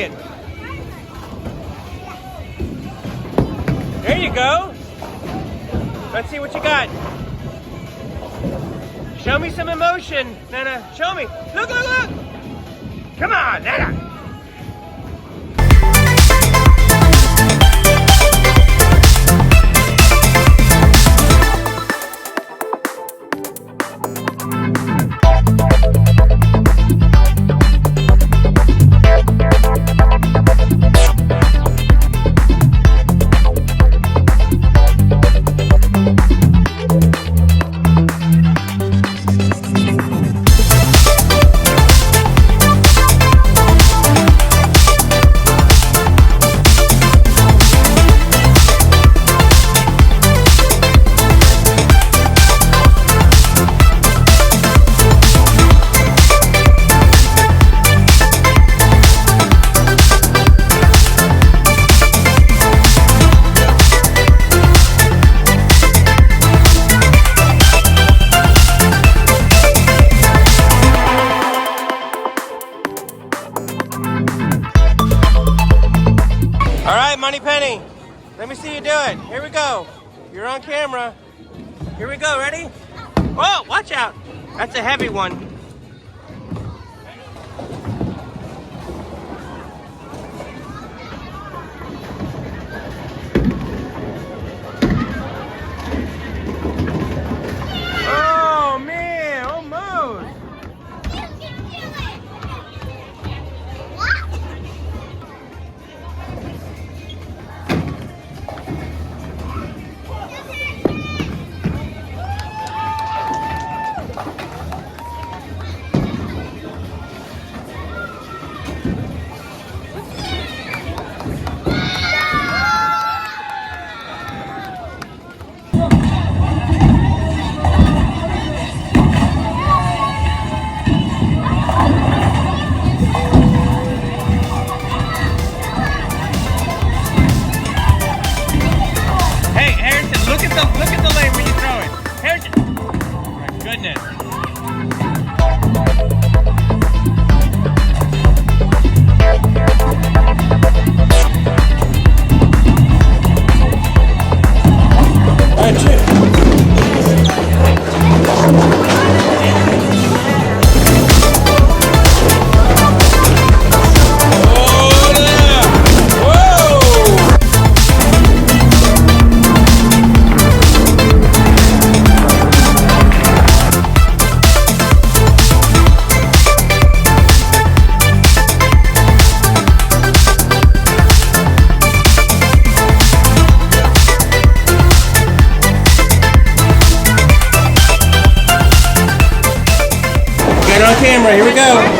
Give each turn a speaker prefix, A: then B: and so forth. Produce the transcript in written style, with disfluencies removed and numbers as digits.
A: see it. There you go. Let's see what you got. Show me some emotion, Nana. Show me. Look, look, look. Come on, Nana. All right, Money Penny, let me see you do it. Here we go. You're on camera. Here we go, ready? Whoa, watch out. That's a heavy one. Oh, man, almost. Look at the lane when you throw it. Harrison. Oh my goodness. That's it. On camera, here we go.